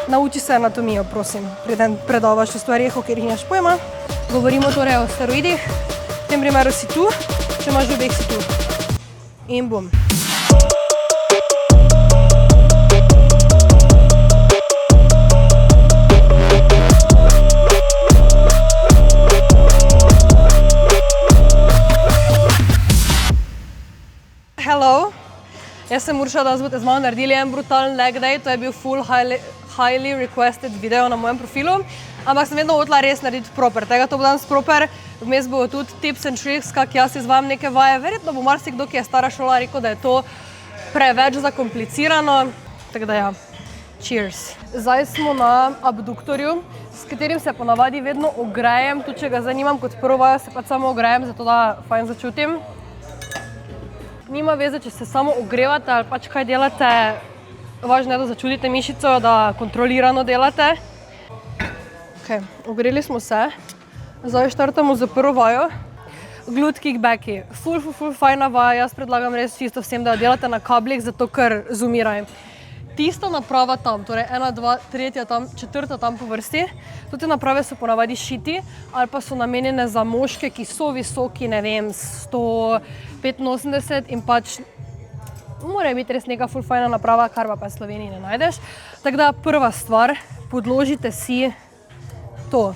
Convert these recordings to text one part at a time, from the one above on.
Nauči se anatomijo, prosim, preden predavaš o stvarih, o katerih nimaš pojma. Govorimo torej o steroidih. V tem primeru si tu, če imaš obeh si tu. In bum. Hello, jaz sem Urša, da boste z mano naredili en brutalen leg day, to je bil full highly requested video na mojem profilu, ampak sem vedno hotela res narediti proper, tega to bo danes proper, vmes bo tudi tips and tricks, kak jaz izvajam neke vaje, verjetno bo marsikdo, ki je stara šola, rekel, da je to preveč zakomplicirano, tako da ja, cheers. Zdaj smo na abduktorju, s katerim se ponavadi vedno ogrejem, tudi če ga zanimam kot prvo vajo, se pač samo ogrejem, zato da fajn začutim. Nima veze, če se samo ogrevate ali pač kaj delate, važno je, da začutite mišico, da kontrolirano delate. Ok, ogreli smo se, zdaj štartamo za prvo vajo. Glute kickbacki, full fajna vaja, jaz predlagam res čisto vsem, da jo delate na kablih, zato ker zumiraj. Tista naprava tam, torej 1, 2, 3 tam, 4 tam po vrsti, tudi naprave so ponavadi šiti ali pa so namenjene za moške, ki so visoki, ne vem, 185 in pač mora biti res neka full fajna naprava, kar pa v Sloveniji ne najdeš. Tako da prva stvar, podložite si to.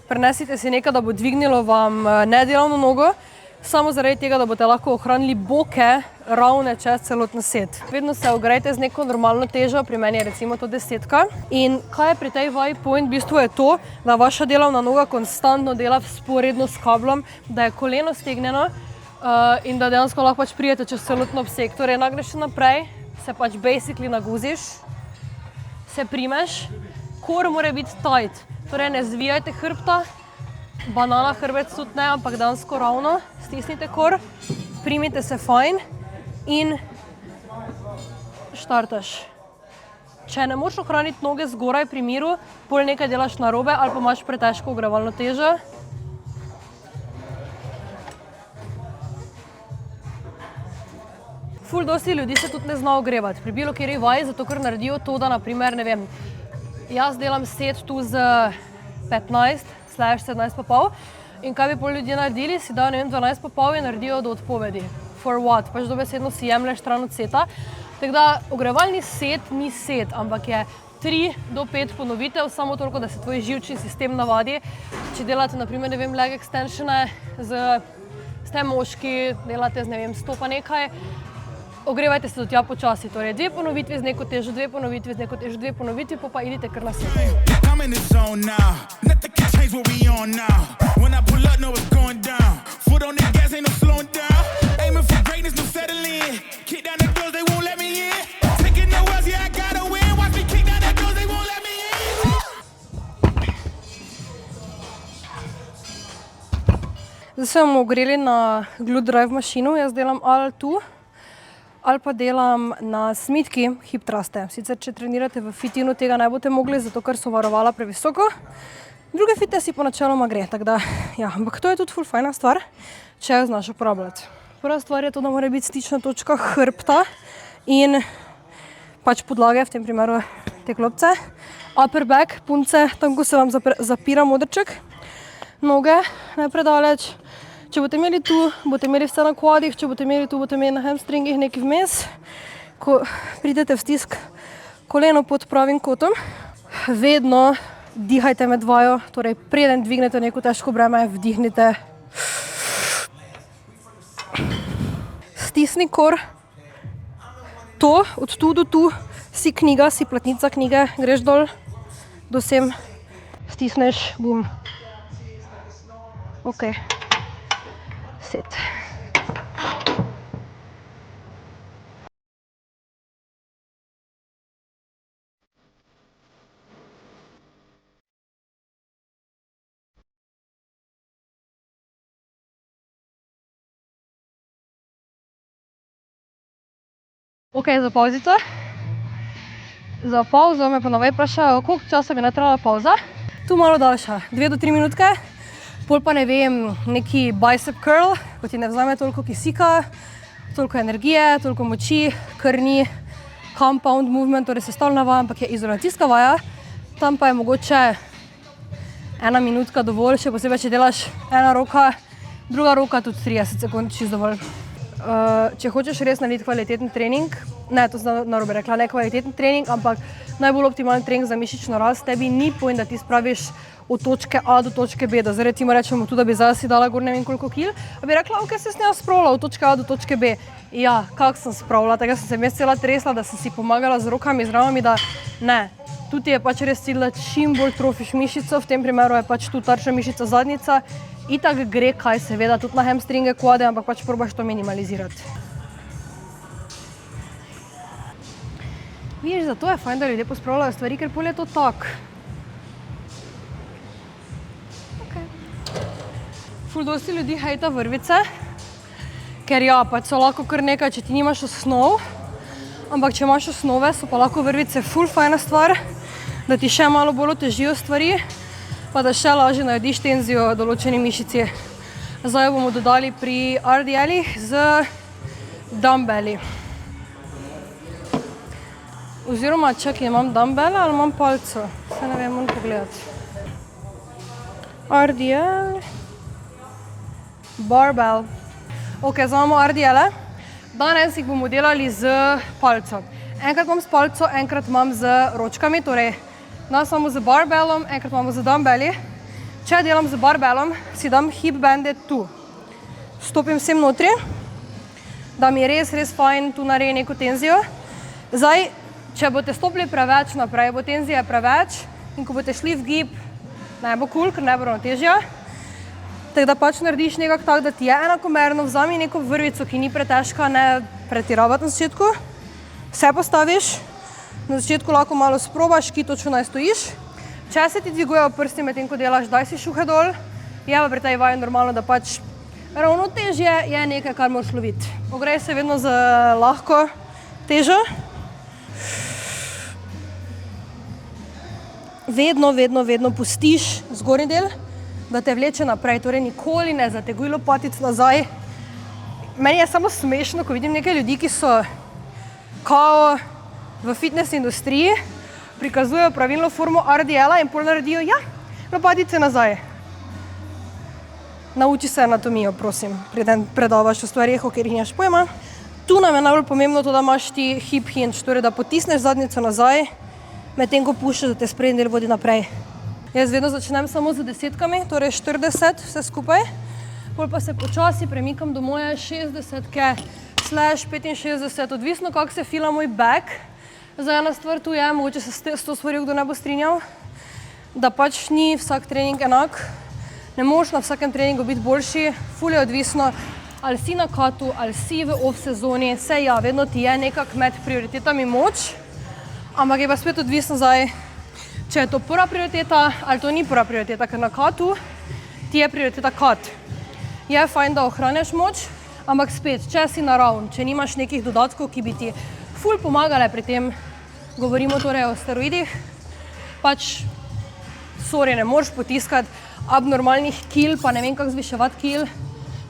Prenesite si nekaj, da bo dvignilo vam nedelavno nogo, samo zaradi tega, da boste lahko ohranili boke ravne čez celoten set. Vedno se ogrejte z neko normalno težo, pri meni je recimo to 10. In kaj je pri tej vaji point? V bistvu je to, da vaša delovna noga konstantno dela vzporedno s kablom, da je koleno stegnjeno in da dejansko lahko pač prijete čez celotno obseg. Torej, nagreš se naprej, se pač basically naguziš, se primeš, kor mora biti tight, torej ne zvijajte hrbta, banana hrbet tudi ne, ampak dejansko ravno, stisnite kor, primite se fajn in štartaš. Če ne moš ohraniti noge zgoraj pri miru, pol nekaj delaš narobe ali pa imaš pretežko ogrevalno težo. Ful dosti ljudi se tudi ne zna ogrevati pri bilo kateri vaji, zato ker naredijo to, da naprimer, ne vem, jaz delam set tu z 15/17,5 in kaj bi pol ljudje naredili, si dajo, ne vem, 12,5 in naredijo do odpovedi. For what? Pač dobesedno si jemlješ stran od seta. Tako da ogrevalni set ni set, ampak je 3 do 5 ponovitev, samo toliko, da se tvoj živčni sistem navadi. Če delate, naprimer, ne vem, leg extensione, ste moški, delate z, ne vem, 100 pa nekaj, ogrevajte se do tja počasi, torej 2 ponovitvi z neko težo, 2 ponovitvi z neko težo, 2 ponovitvi, pa idite kar na set. Zdaj se bomo ogreli na glute drive mašino, jaz delam ali tu, ali pa delam na smitki hip thruste. Sicer, če trenirate v fitinu, tega ne boste mogli, zato ker so varovala previsoko. Druge fite si po načeloma gre, tako da, ja, ampak to je tudi ful fajna stvar, če jo znaš uporabljati. Prva stvar je to, da mora biti stična točka hrbta in pač podlage, v tem primeru te klopce. Upper back, punce, tam, ko se vam zapira modrček, noge najpredaleč. Če boste imeli tu, boste imeli vse na kvadih, če boste imeli tu, boste imeli na hamstringih nekaj vmes. Ko pridete v stisk koleno pod pravim kotom, vedno dihajte med vajo, torej preden dvignete neko težko breme, vdihnite. Stisni kor. To, od tu do tu, si knjiga, si platnica knjige, greš dol, do sem, stisneš, bum. Ok. Set. Ok, za pauzico. Za pauzo me ponovej vprašajo, koliko časa bi trebala pauza. Tu malo daljša, 2 do 3 minutke. Pol pa ne vem, neki bicep curl, ko ti ne vzame toliko kisika, toliko energije, toliko moči, krni, compound movement, torej sestavljena vaja, ampak je izolacijska vaja. Tam pa je mogoče 1 minutka dovolj, še posebej, če delaš ena roka, druga roka tudi 30 sekund, čisto dovolj. Če hočeš res narediti kvaliteten trening, ne, to sem narobe rekla, ne kvaliteten trening, ampak najbolj optimalen trening za mišično rast, tebi ni point, da ti spraviš od točke A do točke B, da zdaj recimo rečemo tudi, da bi zdaj si dala gor ne vem koliko kil, a bi rekla, ok, se sem spravila od točke A do točke B. Ja, kako sem spravila, tega sem se jaz cela tresla, da sem si pomagala z rokami, z ramami, da ne. Tudi je pač res cilj, da čim bolj trofiš mišico, v tem primeru je pač tu tarčna mišica zadnjica. Itak gre kaj, seveda, tudi na hamstringe, kvade, ampak pač probaš to minimalizirati. Vidiš, zato je fajn, da ljudje pospravljajo stvari, ker pol je to tak. Ful dosti ljudi hejta vrvice, ker ja, pač so lahko kar nekaj, če ti nimaš osnov, ampak če imaš osnove, so pa lahko vrvice ful fajna stvar, da ti še malo bolj otežijo stvari, pa da še lažje narediš tenzijo določeni mišici. Zdaj bomo dodali pri RDL-ih z dumbbelli. Oziroma, čakaj, imam dumbbelle ali imam palco? Se ne vem, moram pogledati. RDL, barbell. Ok, zdaj imamo RDL-e. Danes jih bomo delali z palco. Enkrat imam s palco, enkrat imam z ročkami, torej danes imamo z barbellom, enkrat imamo z dumbbelli. Če delam z barbellom, si dam hip bande tu. Stopim sem notri, da mi res fajn tu naredi neko tenzijo. Zdaj, če boste stopili preveč naprej, bo tenzija preveč in ko boste šli v gib, ne bo cool, ker ne bo ravnotežja. Tako da pač narediš nekako tako, da ti je enakomerno, vzami neko vrvico, ki ni pretežka, ne pretiravati na začetku. Vse postaviš, na začetku lahko malo sprobaš, ki točno naj stojiš. Če se ti dvigujejo prsti med tem, ko delaš, daj si šuhe dol. Je pa pri tej vaji normalno, da pač ravnotežje je nekaj, kar moraš loviti. Ogrej se vedno z lahko težo. Vedno pustiš zgornji del, da te vleče naprej, torej nikoli ne zateguj lopatic nazaj. Meni je samo smešno, ko vidim nekaj ljudi, ki so kao v fitness industriji, prikazujejo pravilno formo RDL-a in pol naredijo, ja, lopatice nazaj. Nauči se anatomijo, prosim, preden predavaš o stvarih, o katerih nimaš pojma. Tu nam je najbolj pomembno to, da imaš ti hip hinge, torej da potisneš zadnjico nazaj, medtem ko puščaš, da te sprednji del vodi naprej. Jaz vedno začnem samo z desetkami, torej 40 vse skupaj, pol pa se počasi premikam do moje 60-/65, odvisno kako se fila moj back. Zdaj ena stvar tu je, mogoče se s to stvarjo kdo ne bo strinjal, da pač ni vsak trening enak, ne moraš na vsakem treningu biti boljši, ful je odvisno, ali si na katu, ali si v off sezoni, se ja, vedno ti je nekak med prioritetami moč, ampak je pa spet odvisno zdaj, če je to prva prioriteta ali to ni prva prioriteta, ker na katu ti je prioriteta kat. Je fajn, da ohranjaš moč, ampak spet, če si naravn, če nimaš nekih dodatkov, ki bi ti ful pomagale pri tem, govorimo torej o steroidih, pač, sorry, ne moreš potiskati abnormalnih kil, pa ne vem kako zviševati kil,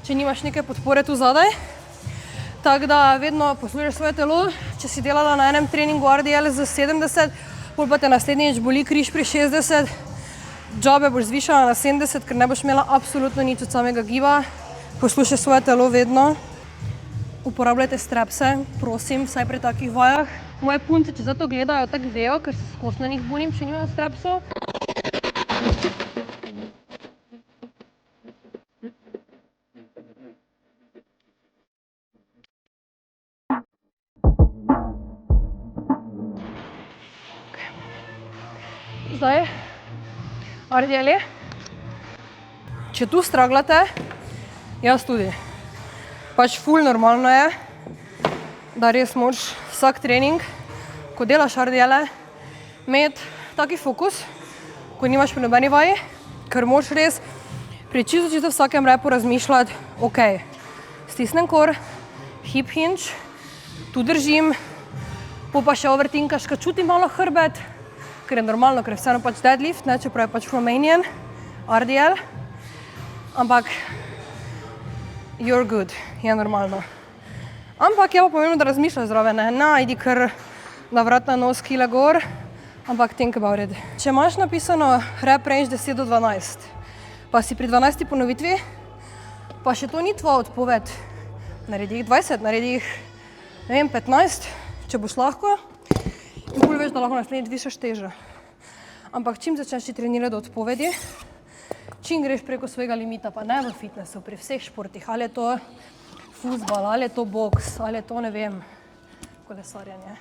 če nimaš neke podpore tu zadaj. Tako da vedno poslušaš svoje telo, če si delala na enem treningu RDL z 70, pol pa te naslednjič boli križ pri 60, džabe boš zvišala na 70, ker ne boš imela absolutno nič od samega giba. Poslušaj svoje telo vedno. Uporabljajte strapse, prosim, vsaj pri takih vajah. Moje punce, če zato gledajo, tako vejo, ker se skos na njih bolim, če nimajo strapsov. Zdaj, RDL-i. Če tu straglate, jaz tudi. Pač ful normalno je, da res moraš vsak trening, ko delaš RDL-e, imeti taki fokus, ko nimaš pri nobeni vaji, ker moraš res pri čisto vsakem repu razmišljati, ok, stisnem kor, hip hinge, tu držim, pa še overtinkaš, kad čutim malo hrbet, ker je normalno, ker je vseeno pač deadlift, ne, čeprav je pač Romanian, RDL, ampak you're good, je normalno. Ampak je pa pomembno, da razmišljaš zraven, ne, ajdi kar navratna nos kila gor, ampak think about it. Če imaš napisano rep range 10 do 12, pa si pri 12 ponovitvi, pa še to ni tvoja odpoved, naredi jih 20, naredi jih, ne vem, 15, če boš lahko, in pol veš, da lahko naslednji dvišaš težo. Ampak čim začneš trenirati do odpovedi, čim greš preko svojega limita, pa ne v fitnessu, pri vseh športih, ali je to fuzbal, ali je to boks, ali je to, ne vem, kolesarjenje.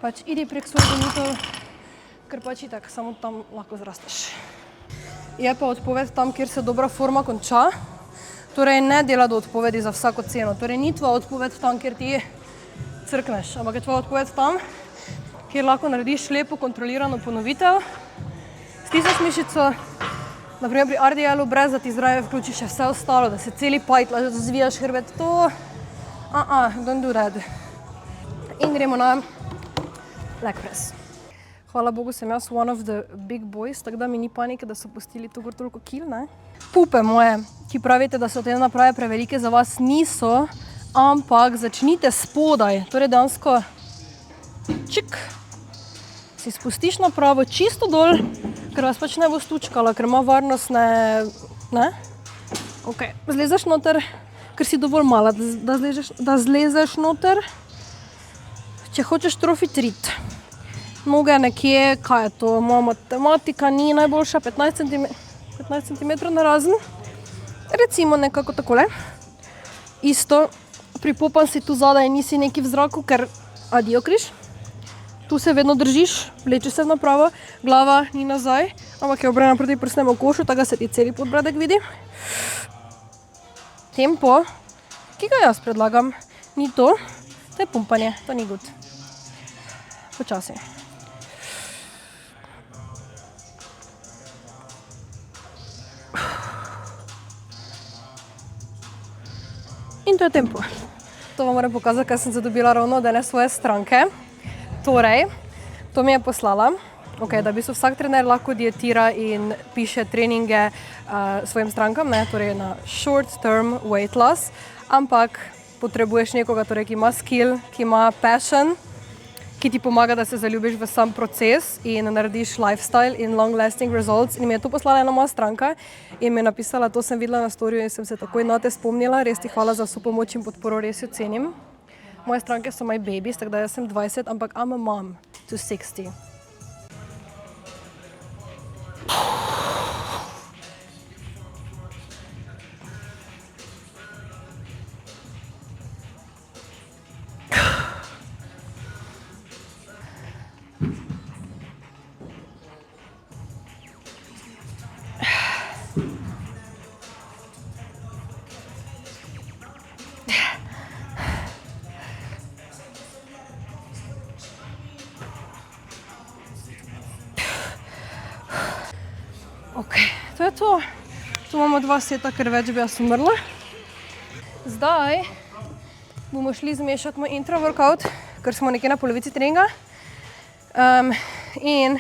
Pač idi prek svojih limitov, ker pač itak samo tam lahko zrasteš. Je pa odpoved tam, kjer se dobra forma konča, torej ne dela do odpovedi za vsako ceno. Torej ni tvoja odpoved tam, kjer ti crkneš, ampak je tvoja odpoved tam, kjer lahko narediš lepo kontrolirano ponovitev, stisneš mišico, naprimer pri RDL-u, brez da ti zraven vključiš še vse ostalo, da se celi pajt, da zvijaš hrbet, to, don't do that. In gremo na leg press. Hvala Bogu, sem jaz one of the big boys, tako da mi ni panike, da so pustili tu gor toliko kil, ne? Pupe moje, ki pravite, da so te naprave prevelike, za vas niso, ampak začnite spodaj, torej dejansko čik, si spustiš napravo čisto dol, ker vas pač ne bo stučkala, ker ima varnostne, ne? Ok, zlezeš noter, ker si dovolj mala, da zlezeš noter. Če hočeš trophy treat, noge nekje, kaj je to, moja matematika ni najboljša, 15 cm narazen, recimo nekako takole. Isto, pripopan si tu zadaj, nisi neki v zraku, ker adijo križ. Tu se vedno držiš, vlečeš se v napravo, glava ni nazaj, ampak je obrnjena proti prsnemu košu, tako da se ti celi podbradek vidi. Tempo, ki ga jaz predlagam, ni to je pumpanje, to ni good. Počasi. In to je tempo. To vam moram pokazati, kaj sem zadobila ravno danes svoje stranke. Torej, to mi je poslala, da bi se vsak trener lahko dietira in piše treninge svojim strankam, torej na short term weight loss, ampak potrebuješ nekoga, ki ima skill, ki ima passion, ki ti pomaga, da se zaljubiš v sam proces in narediš lifestyle in long lasting results. In mi je to poslala ena moja stranka in mi je napisala, to sem videla na storiju in sem se takoj na te spomnila, res ti hvala za vso pomoč in podporo, res jo cenim. Moje stranke so my babies, tako da jaz sem 20, ampak I'm a mom to 60. Ok, to je to. Tu imamo 2 seta, ker več bi jaz umrla. Zdaj bomo šli zmešati moj intro workout, ker smo nekje na polovici treninga. In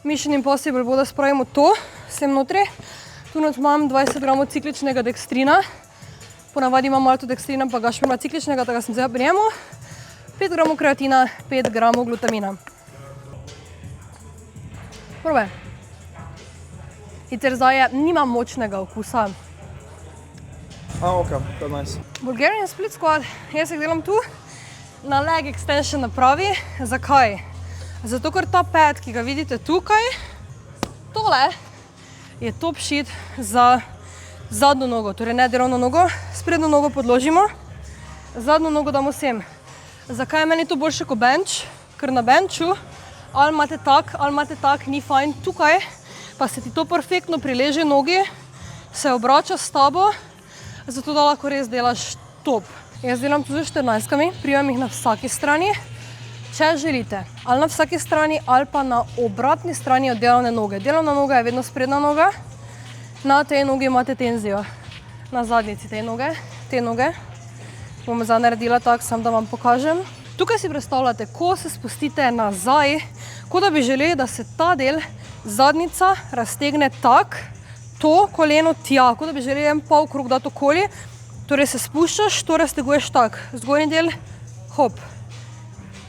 Mission Impossible bo, da spravimo to sem notri. Tu imam 20 gramov cikličnega dekstrina. Ponavadi imam maltodekstrina, pa Gašper ima cikličnega, tako sem zdaj pri njemu. 5 gramov kreatina, 5 gramov glutamina. Probaj. Sicer zdaj nimam močnega okusa. Ok, to je nice. Bulgarian split squat, jaz jih delam tu na leg extension napravi. Zakaj? Zato, ker ta pad, ki ga vidite tukaj, tole je top shit za zadnjo nogo, torej ne delovno nogo, sprednjo nogo podložimo, zadnjo nogo damo sem. Zakaj je meni to boljše kot bench? Ker na benchu ali imate tak, ni fajn tukaj, pa se ti to perfektno prileže nogi, se obrača s tabo, zato da lahko res delaš top. Jaz delam tu z 14-kami, prijemam jih na vsaki strani. Če želite, ali na vsaki strani, ali pa na obratni strani od delovne noge. Delovna noga je vedno sprednja noga, na tej nogi imate tenzijo. Na zadnjici te noge. Bom zdaj naredila tako, samo da vam pokažem. Tukaj si predstavljate, ko se spustite nazaj, kot da bi želeli, da se ta del zadnjica raztegne tak, to koleno tja, kot da bi želeli en pol krog dati okoli, torej se spuščaš, to razteguješ tak, zgornji del, hop.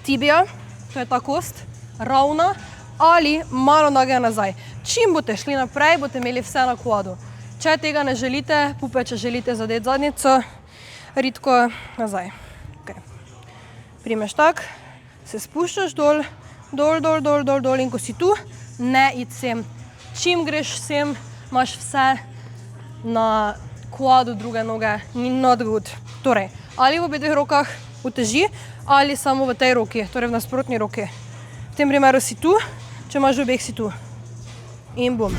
tibia, to je ta kost, ravna ali malo noge nazaj. Čim boste šli naprej, boste imeli vse na kvadu. Če tega ne želite, pupe, če želite zadeti zadnjico, ritko nazaj. Okay. Primeš tak, se spuščaš dol, dol in ko si tu, ne id sem. Čim greš sem, imaš vse na kvadu druge noge, ni not good. Torej, ali v obeh rokah uteži, ali samo v tej roki, torej v nasprotni roki. V tem primeru si tu, če imaš v obeh si tu. In bum.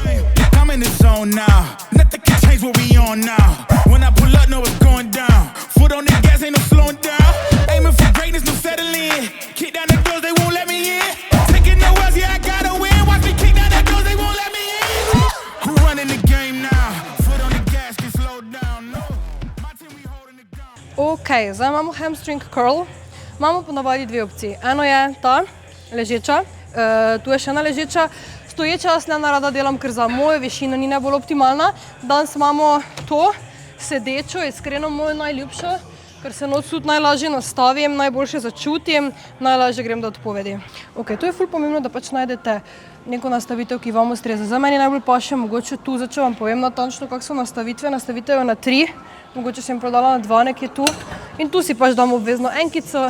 I'm in the zone now. Nothing can change what we on now. When I pull up, know it's going down. Foot on the gas, ain't no slowing down. Aiming for greatness, no settling. Kick down the doors, they won't let me in. Taking no else, yeah, I gotta win. Watch me kick down the doors, they won't let me in. Who running the game now? Foot on the gas, can slow down. No, my team, we holding it down. Ok, zdaj imamo hamstring curl. Imamo ponavadi dve opciji. Eno je ta, ležeča. Tu je še ena ležeča. Stoječa jaz ne rada delam, ker za mojo višino ni najbolj optimalna. Danes imamo to sedečo, iskreno mojo najljubšo, ker se noč tudi najlažje nastavim, najboljše začutim, najlažje grem do odpovedi. Ok, to je ful pomembno, da pač najdete neko nastavitev, ki vam ustreza. Za meni najbolj paše mogoče tu, če vam povem natančno, kak so nastavitve. Nastavitev je na 3, mogoče sem prodala na 2 nekje tu. In tu si pač damo obvezno enkico,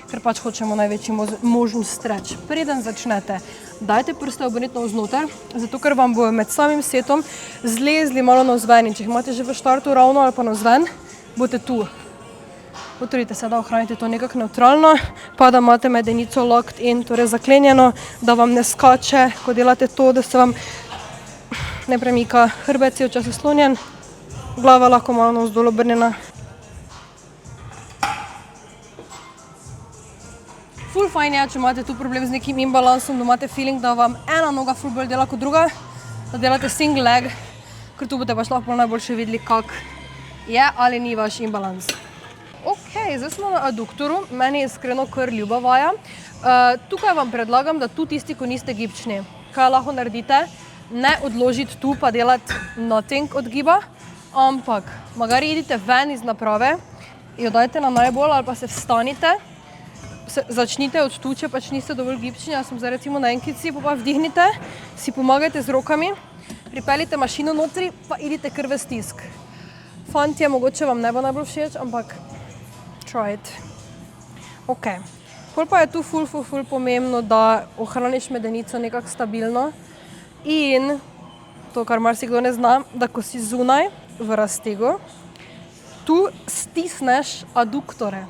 ker pač hočemo največji možen stretch. Preden začnete, dajte prste obrniti navznoter, zato ker vam bojo med samim setom zlezli malo navzven in če jih imate že v štartu ravno ali pa navzven, boste tu. Potrudite se, da ohranite to nekako neutralno, pa da imate medenico locked in, torej zaklenjeno, da vam ne skače, ko delate to, da se vam ne premika hrbet, je včasih slonjen, glava lahko malo navzdol obrnjena. Ful fajn je, če imate tu problem z nekim imbalansom, da imate feeling, da vam ena noga ful bolj dela kot druga, da delate single leg, ker tu boste pač lahko najboljše videli, kak je ali ni vaš imbalans. Ok, zdaj smo na aduktoru, meni je iskreno kar ljuba vaja. Tukaj vam predlagam, da tu tisti, ko niste gibčni, kaj lahko naredite, ne odložiti tu pa delati nothing od giba, ampak magari idite ven iz naprave, jo dajte na najbolj ali pa se vstanite, začnite od tu, če pač niste dovolj gibčni, jaz sem zdaj recimo na enkici, pa vdihnite, si pomagajte z rokami, pripeljite mašino notri, pa idite kar v stisk. Fantje, mogoče vam ne bo najbolj všeč, ampak try it. Ok, pol pa je tu ful pomembno, da ohraniš medenico nekako stabilno in to, kar marsikdo ne zna, da ko si zunaj v raztegu, tu stisneš aduktore.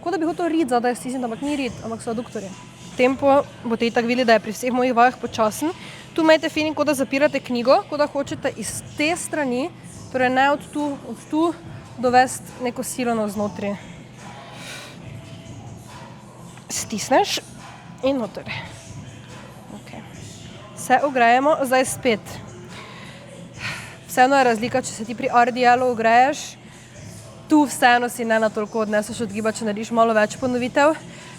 Kot da bi hotel rit zadaj stisniti, ampak ni rit, ampak so aduktorje. Tempo boste itak videli, da je pri vseh mojih vajah počasen. Tu imate feeling, kot da zapirate knjigo, kot da hočete iz te strani, torej ne od tu dovesti neko silo navznotri. Stisneš in noter. Okay. Se ogrejemo, zdaj spet. Vseeno je razlika, če se ti pri RDL-u ogreješ, tu vseeno si ne na toliko odneseš od giba, če narediš malo več ponovitev.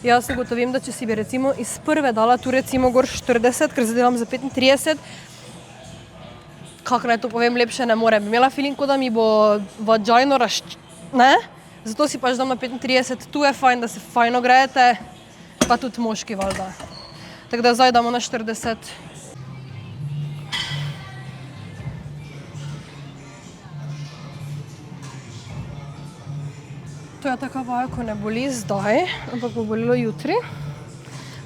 Jaz ugotovim, da če si bi recimo iz prve dala tu recimo gor 40, ker zdaj delam za 35, kako naj to povem, lepše ne morem. Bi imela feeling, kot da mi bo vagino ne? Zato si pač dam na 35, tu je fajn, da se fajn ogrejete, pa tudi moški valjda. Tako da zdaj damo na 40. To je taka vaja, ko ne boli zdaj, ampak bo bolilo jutri.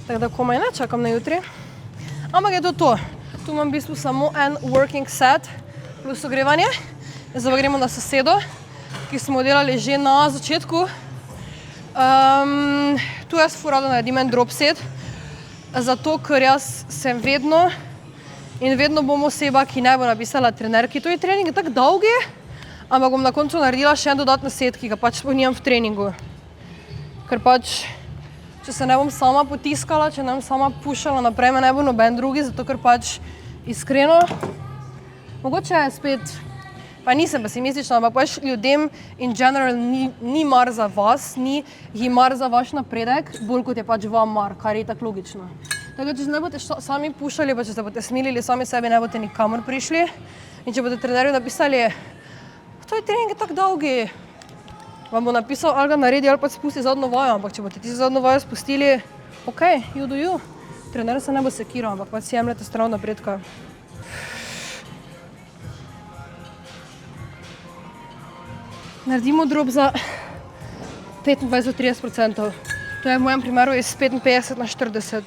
Tako da komaj ne čakam na jutri. Ampak je to to. Tu imam v bistvu samo en working set plus ogrevanje. Zdaj pa gremo na sosedo, ki smo delali že na začetku. Tu jaz ful rada naredim en drop set, zato ker jaz sem vedno bom oseba, ki ne bo napisala trenerki. To je trening tako dolgi, ampak bom na koncu naredila še en dodatni set, ki ga pač nimam v treningu. Ker pač, če se ne bom sama potiskala, če ne bom sama pušala naprej, me ne bo noben drugi, zato ker pač iskreno, mogoče je spet, pa nisem pesimistična, ampak pač ljudem in general ni mar za vas, ni jim mar za vaš napredek, bolj kot je pač vam mar, kar je tako logično. Tako, če se ne boste sami pušali, pa če se boste smilili sami sebi, ne boste nikamor prišli. In če boste trenerju napisali, to je trening tako dolgi, vam bo napisal, ali ga naredi, ali pa spusti zadnjo vajo, ampak če boste ti zadnjo vajo spustili, Ok, you do you. Trener se ne bo sekiral, ampak pač si jemljete stran napredka. Naredimo drop za 25-30%. To je v mojem primeru iz 55 na 40.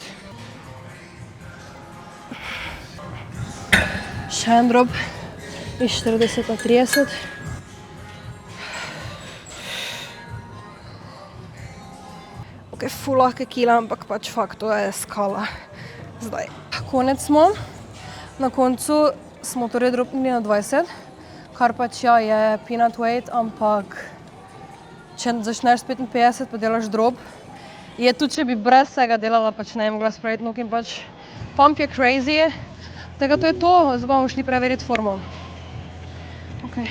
Še en drop iz 40 na 30. Ok, ful lahke kila, ampak pač fakt, to je skala. Zdaj, konec smo. Na koncu smo torej dropnili na 20, kar pač ja je peanut weight, ampak če začneš s 55 pa delaš drop, je tudi, če bi brez vsega delala, pač ne bi mogla spraviti nog in pač pump je crazy. Tega to je to, zdaj bomo šli preveriti formo. Ok.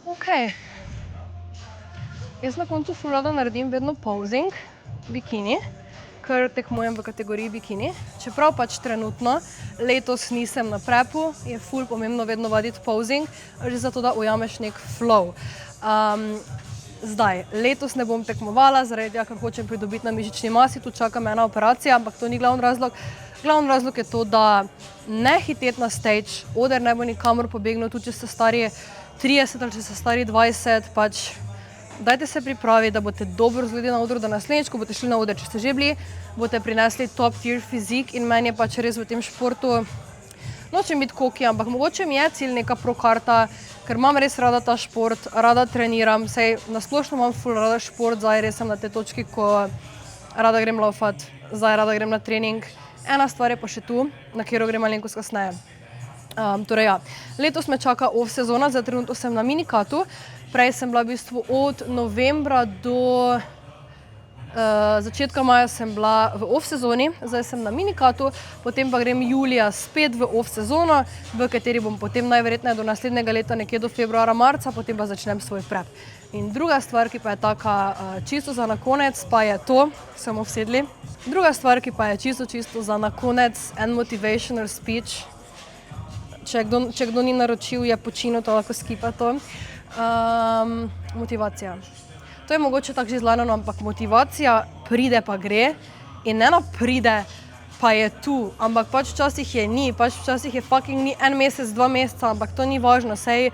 Ok. Jaz na koncu ful rada naredim vedno posing, bikini, ker tekmujem v kategoriji bikini. Čeprav pač trenutno, letos nisem na prepu, je ful pomembno vedno vaditi posing, že zato, da ujameš nek flow. Zdaj, letos ne bom tekmovala, zaradi tega, ker hočem pridobiti na mišični masi, tu čaka me ena operacija, ampak to ni glavni razlog. Glavni razlog je to, da ne hiteti na stage, oder ne bo nikamor pobegnil, tudi če ste stari 30 ali če ste stari 20, pač dajte se pripraviti, da boste dobro izgledali na odru, da naslednjič, ko boste šli na oder, če ste že bili, boste prinesli top tier fizik in meni je pač res v tem športu, nočem biti koki, ampak mogoče mi je cilj neka pro karta, ker imam res rada ta šport, rada treniram, sej nasplošno imam ful rada šport, zdaj res sem na tej točki, ko rada grem laufat, zdaj rada grem na trening. Ena stvar je pa še tu, na katero grem malenkost kasneje. Torej ja, letos me čaka off sezona, zdaj trenutno sem na minikatu, prej sem bila v bistvu od novembra do začetka maja sem bila v off sezoni, zdaj sem na minikatu, potem pa grem julija spet v off sezono, v kateri bom potem najverjetneje do naslednjega leta, nekje do februarja, marca, potem pa začnem svoj prep. In druga stvar, ki pa je taka čisto za na konec, pa je to, smo vsedli. Druga stvar, ki pa je čisto za na konec, en motivational speech. Če kdo ni naročil, je počinil, to lahko skipa to. Motivacija. To je mogoče tako že zlagano, ampak motivacija pride pa gre in ena pride pa je tu, ampak pač včasih je ni, pač včasih je fucking ni en mesec, 2 meseca, ampak to ni važno, sej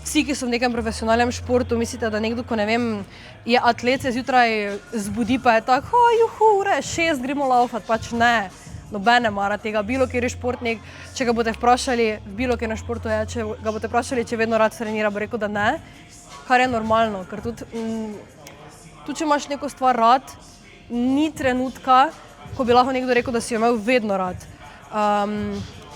vsi, ki so v nekem profesionalnem športu, mislite, da nekdo, ko ne vem, je atlet, se zjutraj zbudi pa je tako, juhu, ure 6, gremo laufat, pač ne. Noben ne mara tega, bilo kjer je športnik, če ga boste vprašali, bilo kjer na športu je, če ga boste vprašali, če vedno rad trenira, bo rekel, da ne, kar je normalno, ker tudi če imaš neko stvar rad, ni trenutka, ko bi lahko nekdo rekel, da si jo imel vedno rad.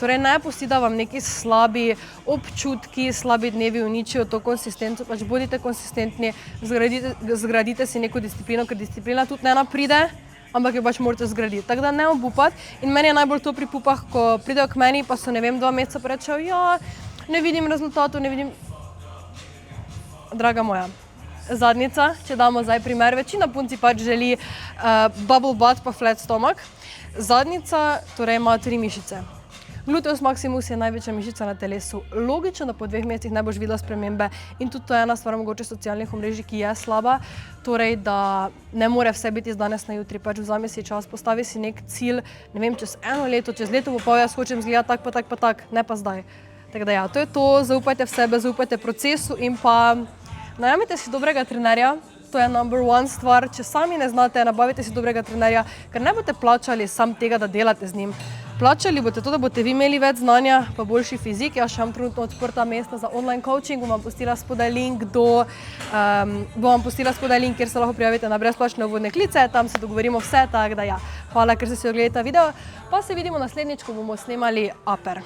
Torej ne pusti, da vam neki slabi občutki, slabi dnevi uničijo to konsistenco, pač bodite konsistentni, zgradite si neko disciplino, ker disciplina tudi ne pride, ampak jo pač morate zgraditi. Tako da ne obupati. In meni je najbolj to pri pupah, ko pridejo k meni, pa so ne vem 2 meseca pa rečejo, ja, ne vidim rezultatov, ne vidim. Draga moja, zadnjica, če damo zdaj primer, večina punci pač želi bubble butt pa flat stomach. Zadnjica torej ima 3 mišice. Gluteus maximus je največja mišica na telesu. Logično, da po 2 mesecih ne boš videla spremembe in tudi to je ena stvar mogoče socialnih omrežij, ki je slaba, torej da ne more vse biti iz danes na jutri, pač vzami si čas, postavi si nek cilj, ne vem, čez 1 leto, čez leto bo pa jaz hočem izgledati tak pa tak, ne pa zdaj. Tako da ja, to je to, zaupajte v sebe, zaupajte procesu in pa najamite si dobrega trenerja, to je number 1 stvar, če sami ne znate, nabavite si dobrega trenerja, ker ne boste plačali sam tega, da delate z njim. Plačali boste to, da boste vi imeli več znanja, pa boljši fizik. Jaz še imam trenutno odprta mesta za online coaching, bom vam pustila spodaj link, kjer se lahko prijavite na brezplačne uvodne klice, tam se dogovorimo vse, tako da ja. Hvala, ker ste si ogledali ta video. Pa se vidimo naslednjič, ko bomo snemali upper.